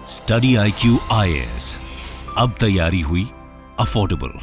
Study IQ IAS, अब तैयारी हुई अफोर्डेबल।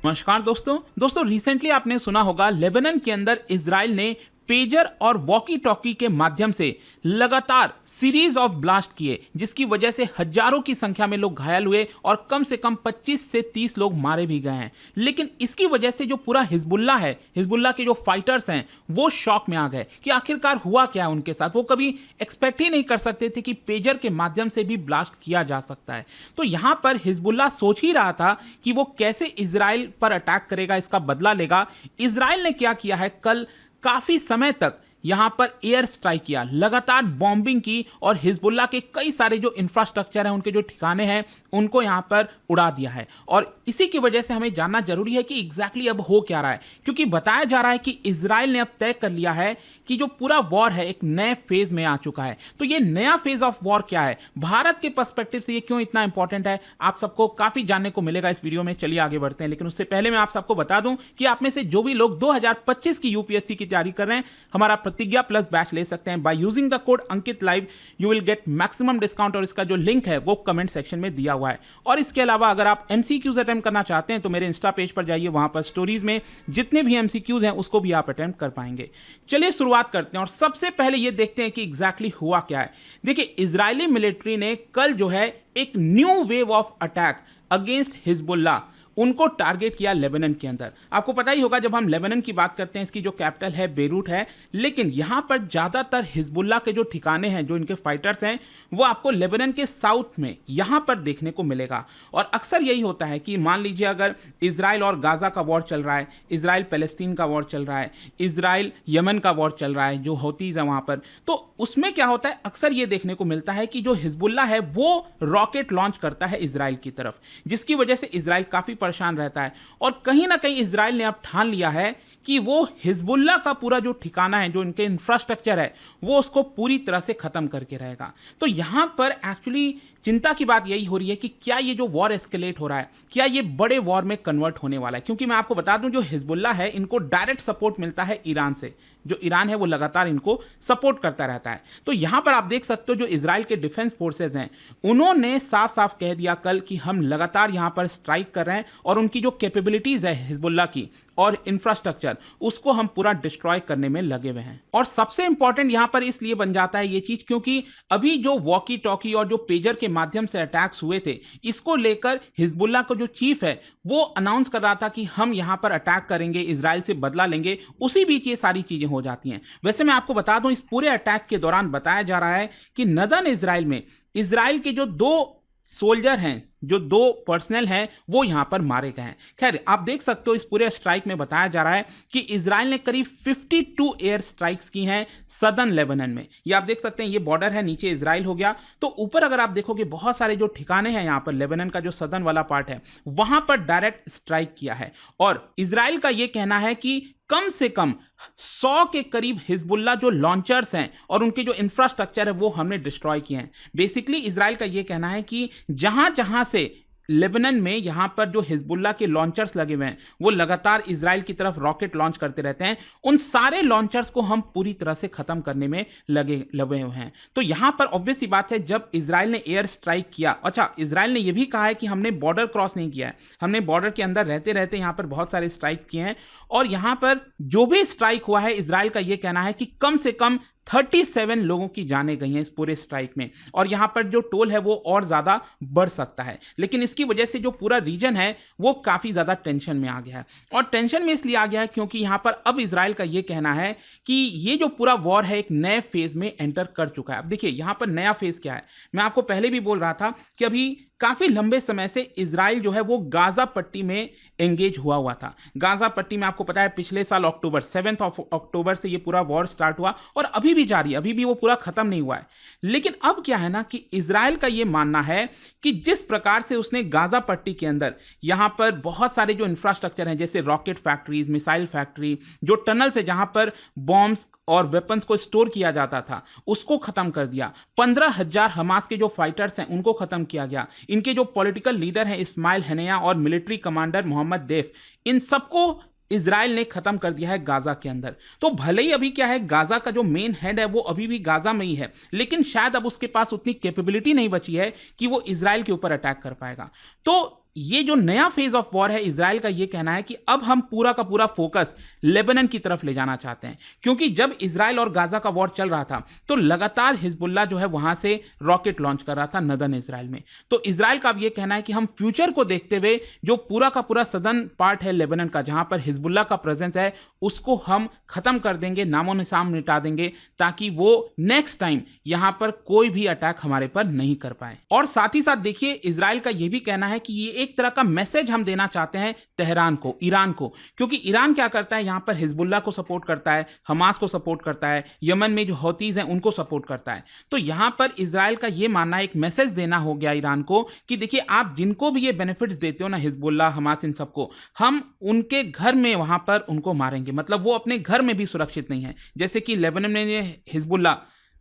नमस्कार दोस्तों रिसेंटली आपने सुना होगा लेबनान के अंदर इजराइल ने पेजर और वॉकी टॉकी के माध्यम से लगातार सीरीज ऑफ ब्लास्ट किए, जिसकी वजह से हजारों की संख्या में लोग घायल हुए और कम से कम 25 से 30 लोग मारे भी गए हैं। लेकिन इसकी वजह से जो पूरा हिजबुल्ला है, हिजबुल्ला के जो फाइटर्स हैं, वो शॉक में आ गए कि आखिरकार हुआ क्या है उनके साथ। वो कभी एक्सपेक्ट ही नहीं कर सकते थे कि पेजर के माध्यम से भी ब्लास्ट किया जा सकता है। तो यहां पर हिजबुल्ला सोच ही रहा था कि वो कैसे इजराइल पर अटैक करेगा, इसका बदला लेगा। इजराइल ने क्या किया है, कल काफी समय तक यहां पर एयर स्ट्राइक किया, लगातार बॉम्बिंग की और हिजबुल्ला के कई सारे जो इंफ्रास्ट्रक्चर हैं, उनके जो ठिकाने हैं, उनको यहां पर उड़ा दिया है। और इसी की वजह से हमें जानना जरूरी है कि एग्जैक्टली अब हो क्या रहा है, क्योंकि बताया जा रहा है कि इजराइल ने अब तय कर लिया है कि जो पूरा वॉर है एक नए फेज में आ चुका है। तो ये नया फेज ऑफ वॉर क्या है, भारत के पर्सपेक्टिव से ये क्यों इतना इंपॉर्टेंट है, आप सबको काफी जानने को मिलेगा इस वीडियो में। चलिए आगे बढ़ते हैं, लेकिन उससे पहले मैं आप सबको बता दूं कि आप में से जो भी लोग 2025 की यूपीएससी की तैयारी कर रहे हैं, हमारा प्रतिज्ञा प्लस बैच ले सकते हैं। By using the code Ankit live you will get maximum discount, और इसका जो लिंक है वो कमेंट सेक्शन में दिया हुआ है। और इसके अलावा अगर आप एमसीक्यूज अटेम्प्ट करना चाहते हैं तो मेरे इंस्टा पेज पर जाइए, वहां पर स्टोरीज में जितने भी एमसीक्यूज हैं उसको भी आप अटेम्प्ट कर पाएंगे। चलिए शुरुआत करते हैं और सबसे पहले ये देखते हैं कि एग्जैक्टली हुआ क्या है। देखिए, इजरायली मिलिट्री ने कल जो है एक new wave of attack against Hezbollah उनको टारगेट किया लेबनान के अंदर। आपको पता ही होगा, जब हम लेबनान की बात करते हैं, इसकी जो कैपिटल है बेरूट है, लेकिन यहां पर ज्यादातर हिजबुल्ला के जो ठिकाने हैं, जो इनके फाइटर्स हैं, वो आपको लेबनान के साउथ में यहां पर देखने को मिलेगा। और अक्सर यही होता है कि मान लीजिए अगर इजराइल और गाजा का वॉर चल रहा है, इजराइल पैलेस्टीन का वॉर चल रहा है, इजराइल यमन का वॉर चल रहा है, जो हौतीज है वहां पर, तो उसमें क्या होता है, अक्सर ये देखने को मिलता है कि जो हिजबुल्ला है वो रॉकेट लॉन्च करता है इजराइल की तरफ, जिसकी वजह से इजराइल काफी परेशान रहता है। और कहीं ना कहीं इजराइल ने अब ठान लिया है कि वो हिजबुल्ला का पूरा जो ठिकाना है, जो इनके इंफ्रास्ट्रक्चर है, वो उसको पूरी तरह से खत्म करके रहेगा। तो यहां पर एक्चुअली चिंता की बात यही हो रही है कि क्या ये जो वॉर एस्केलेट हो रहा है, क्या ये बड़े वॉर में कन्वर्ट होने वाला है। क्योंकि मैं आपको बता दूं, जो हिजबुल्ला है, इनको डायरेक्ट सपोर्ट मिलता है ईरान से। जो ईरान है वो लगातार इनको सपोर्ट करता रहता है। तो यहां पर आप देख सकते हो, जो इजराइल के डिफेंस फोर्सेज हैं, उन्होंने साफ साफ कह दिया कल कि हम लगातार यहां पर स्ट्राइक कर रहे हैं और उनकी जो कैपेबिलिटीज है हिजबुल्ला की और इंफ्रास्ट्रक्चर, उसको हम पूरा डिस्ट्रॉय करने में लगे हुए हैं। और सबसे इंपॉर्टेंट यहां पर इसलिए बन जाता है ये चीज, क्योंकि अभी जो वॉकी टॉकी और जो पेजर के माध्यम से अटैक्स हुए थे, इसको लेकर हिजबुल्ला का जो चीफ है वो अनाउंस कर रहा था कि हम यहां पर अटैक करेंगे, इजराइल से बदला लेंगे। उसी बीच ये सारी चीजें हो जाती हैं। वैसे मैं आपको बता दूं, इस पूरे अटैक के दौरान बताया जा रहा है कि नदन इजराइल में इजराइल के जो 2 सोल्जर हैं, जो 2 पर्सनल हैं, वो यहां पर मारे गए हैं। खैर, आप देख सकते हो इस पूरे स्ट्राइक में बताया जा रहा है कि इजराइल ने करीब 52 एयर स्ट्राइक्स की हैं सदर्न लेबनान में। ये आप देख सकते हैं, ये बॉर्डर है, नीचे इजराइल हो गया। तो ऊपर अगर आप देखोगे, बहुत सारे जो ठिकाने हैं यहां पर, लेबनान का जो सदर्न वाला पार्ट है, वहां पर डायरेक्ट स्ट्राइक किया है। और इजराइल का यह कहना है कि कम से कम 100 के करीब हिजबुल्ला जो लॉन्चर्स हैं और उनके जो इंफ्रास्ट्रक्चर है, वो हमने डिस्ट्रॉय किए हैं। बेसिकली इजराइल का यह कहना है कि जहां जहां से लेबनान में यहां पर जो हिजबुल्ला के लॉन्चर्स लगे हुए हैं, वो लगातार इजराइल की तरफ रॉकेट लॉन्च करते रहते हैं, उन सारे लॉन्चर्स को हम पूरी तरह से खत्म करने में लगे हुए हैं। तो यहां पर ऑब्वियस सी बात है, जब इजराइल ने एयर स्ट्राइक किया, अच्छा, इजराइल ने यह भी कहा है कि हमने बॉर्डर क्रॉस नहीं किया है, हमने बॉर्डर के अंदर रहते रहते यहां पर बहुत सारे स्ट्राइक किए हैं। और यहां पर जो भी स्ट्राइक हुआ है, इजराइल का यह कहना है कि कम से कम 37 लोगों की जानें गई हैं इस पूरे स्ट्राइक में। और यहां पर जो टोल है वो और ज्यादा बढ़ सकता है। लेकिन इसकी वजह से जो पूरा रीजन है वो काफी ज्यादा टेंशन में आ गया है। और टेंशन में इसलिए आ गया है क्योंकि यहां पर अब इजराइल का यह कहना है कि ये जो पूरा वॉर है एक नए फेज में एंटर कर चुका है। अब देखिए, यहां पर नया फेज क्या है, मैं आपको पहले भी बोल रहा था कि अभी काफी लंबे समय से इजराइल जो है वो गाजा पट्टी में एंगेज हुआ था। गाजा पट्टी में आपको पता है पिछले साल अक्टूबर 7 अक्टूबर से ये पूरा वॉर स्टार्ट हुआ और अभी भी जारी, अभी भी वो पूरा खत्म नहीं हुआ है। लेकिन अब क्या है ना कि इजराइल का ये मानना है कि जिस प्रकार से उसने गाजा पट्टी के अंदर यहां पर बहुत सारे जो इंफ्रास्ट्रक्चर हैं, जैसे रॉकेट फैक्ट्रीज, मिसाइल फैक्ट्री, जो टनल्स है जहां पर बॉम्ब्स और वेपन्स को स्टोर किया जाता था, उसको खत्म कर दिया। 15,000 हमास के जो फाइटर्स हैं उनको खत्म किया गया। इनके जो पॉलिटिकल लीडर हैं इस्माइल हनिया और मिलिट्री कमांडर मोहम्मद देफ, इन सबको इजराइल ने खत्म कर दिया है गाजा के अंदर। तो भले ही अभी क्या है, गाजा का जो मेन हेड है वो अभी भी गाजा में ही है, लेकिन शायद अब उसके पास उतनी कैपेबिलिटी नहीं बची है कि वो इजराइल के ऊपर अटैक कर पाएगा। तो ये जो नया फेज ऑफ वॉर है, इजराइल का ये कहना है कि अब हम पूरा का पूरा फोकस लेबनान की तरफ ले जाना चाहते हैं, क्योंकि जब इजराइल और गाजा का वॉर चल रहा था तो लगातार हिजबुल्लाह जो है वहां से रॉकेट लॉन्च कर रहा था नदर्न इजराइल में। तो इजराइल का अब ये कहना है कि हम फ्यूचर को देखते हुए जो पूरा का पूरा सदर्न पार्ट है लेबनान का, जहां पर हिजबुल्लाह का प्रेजेंस है, उसको हम खत्म कर देंगे, नामो निशान मिटा देंगे, ताकि वो नेक्स्ट टाइम यहां पर कोई भी अटैक हमारे पर नहीं कर पाए। और साथ ही साथ देखिए, इजराइल का यह भी कहना है कि ये एक तरह का मैसेज हम देना चाहते हैं तेहरान को, ईरान को, क्योंकि ईरान क्या करता है, यहां पर हिजबुल्लाह को सपोर्ट करता है, हमास को सपोर्ट करता है, यमन में जो हौतीज हैं उनको सपोर्ट करता है। तो यहां पर इजराइल का यह मानना है, एक मैसेज देना हो गया ईरान को कि देखिए, आप जिनको भी ये बेनिफिट्स देते हो ना, हिजबुल्लाह, हमास, इन सबको, हम उनके घर में वहां पर उनको मारेंगे। मतलब वो अपने घर में भी सुरक्षित नहीं है, जैसे कि लेबनान में हिजबुल्लाह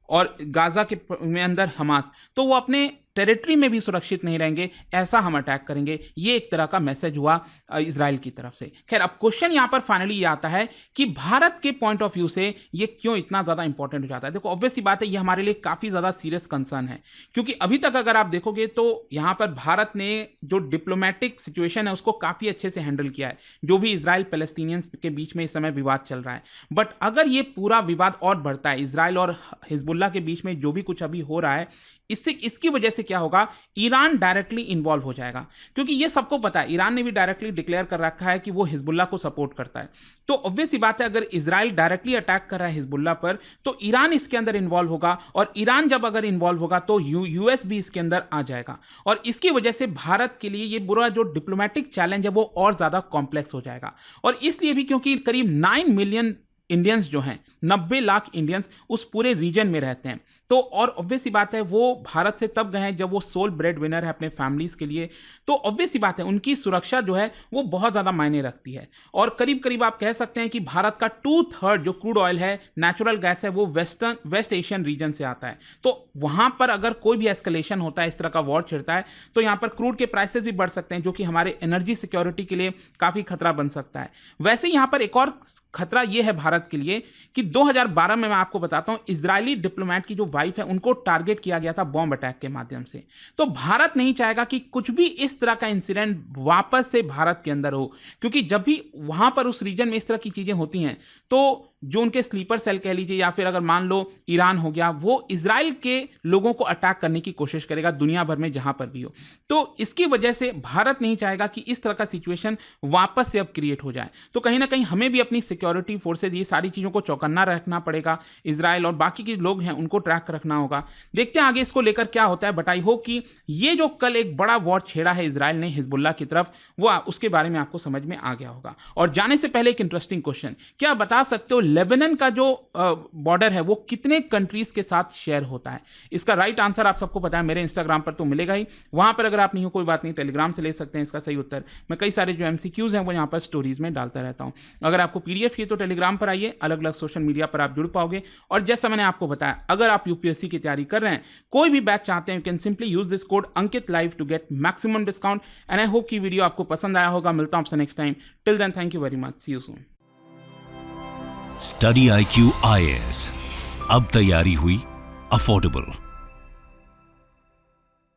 और गाजा के में अंदर हमास, तो वो अपने टेरिटरी में भी सुरक्षित नहीं रहेंगे, ऐसा हम अटैक करेंगे। ये एक तरह का मैसेज हुआ इजराइल की तरफ से। खैर, अब क्वेश्चन यहां पर फाइनली ये आता है कि भारत के पॉइंट ऑफ व्यू से ये क्यों इतना ज्यादा इंपॉर्टेंट हो जाता है। देखो, ऑब्वियस सी बात है, ये हमारे लिए काफी ज्यादा सीरियस कंसर्न है, क्योंकि अभी तक अगर आप देखोगे तो यहां पर भारत ने जो डिप्लोमेटिक सिचुएशन है उसको काफी अच्छे से हैंडल किया है, जो भी इजराइल पैलेस्टीनियंस के बीच में इस समय विवाद चल रहा है। बट अगर ये पूरा विवाद और बढ़ता है, इजराइल और हिजबुल्लाह के बीच में जो भी कुछ अभी हो रहा है, इसकी वजह से क्या होगा, ईरान डायरेक्टली इन्वॉल्व हो जाएगा, क्योंकि ये सबको पता है, ईरान ने भी डायरेक्टली डिक्लेयर कर रखा है कि वो हिजबुल्लाह को सपोर्ट करता है। तो ऑब्वियस सी बात है, अगर इजराइल डायरेक्टली अटैक कर रहा है हिजबुल्लाह पर, तो ईरान इसके अंदर इन्वॉल्व होगा, और ईरान जब अगर इन्वॉल्व होगा तो यूएस भी इसके अंदर आ जाएगा, और इसकी वजह से भारत के लिए ये बुरा जो डिप्लोमेटिक चैलेंज है वो और ज्यादा कॉम्प्लेक्स हो जाएगा। और इसलिए भी क्योंकि करीब 9 मिलियन इंडियंस जो हैं, 90 लाख इंडियंस उस पूरे रीजन में रहते हैं। तो और ऑब्वियस सी बात है, वो भारत से तब गए हैं जब वो सोल ब्रेड विनर है अपने फैमिलीज के लिए। तो ऑब्वियस सी बात है, उनकी सुरक्षा जो है वो बहुत ज़्यादा मायने रखती है। और करीब करीब आप कह सकते हैं कि भारत का 2/3 जो क्रूड ऑयल है, नेचुरल गैस है, वो वेस्ट एशियन रीजन से आता है। तो वहाँ पर अगर कोई भी एस्केलेशन होता है, इस तरह का वॉर छिड़ता है, तो यहाँ पर क्रूड के प्राइसेस भी बढ़ सकते हैं, जो कि हमारे एनर्जी सिक्योरिटी के लिए काफ़ी खतरा बन सकता है। वैसे यहाँ पर एक और खतरा ये है भारत के लिए कि 2012 में मैं आपको बताता हूं, इजरायली डिप्लोमेट की जो वाइफ है उनको टारगेट किया गया था बॉम्ब अटैक के माध्यम से। तो भारत नहीं चाहेगा कि कुछ भी इस तरह का इंसिडेंट वापस से भारत के अंदर हो, क्योंकि जब भी वहां पर उस रीजन में इस तरह की चीजें होती हैं तो जो उनके स्लीपर सेल कह लीजिए, या फिर अगर मान लो ईरान हो गया, वो इजराइल के लोगों को अटैक करने की कोशिश करेगा दुनिया भर में जहां पर भी हो। तो इसकी वजह से भारत नहीं चाहेगा कि इस तरह का सिचुएशन वापस से अब क्रिएट हो जाए। तो कहीं ना कहीं हमें भी अपनी सिक्योरिटी फोर्सेज, ये सारी चीज़ों को चौकन्ना रखना पड़ेगा। इजराइल और बाकी के लोग हैं उनको ट्रैक रखना होगा। देखते हैं आगे इसको लेकर क्या होता है। बट आई होप कि ये जो कल एक बड़ा वॉर छेड़ा है इजराइल ने हिजबुल्लाह की तरफ, वो उसके बारे में आपको समझ में आ गया होगा। और जाने से पहले एक इंटरेस्टिंग क्वेश्चन, क्या बता सकते हो लेबनान का जो बॉर्डर है वो कितने कंट्रीज के साथ शेयर होता है? इसका राइट आंसर आप सबको पता है, मेरे इंस्टाग्राम पर तो मिलेगा ही। वहां पर अगर आप नहीं हो कोई बात नहीं, टेलीग्राम से ले सकते हैं इसका सही उत्तर। मैं कई सारे जो MCQs हैं वो यहाँ पर स्टोरीज में डालता रहता हूँ। अगर आपको PDF चाहिए तो टेलीग्राम पर आइए, अलग अलग सोशल मीडिया पर आप जुड़ पाओगे। और जैसा मैंने आपको बताया, अगर आप UPSC की तैयारी कर रहे हैं, कोई भी बैच चाहते हैं, you can simply use this code Ankit live to get maximum discount. And I hope कि वीडियो आपको पसंद आया होगा। मिलता हूं आपसे next time. Till then, thank you very much, see you soon. Study IQ IAS, अब तैयारी हुई अफोर्डेबल।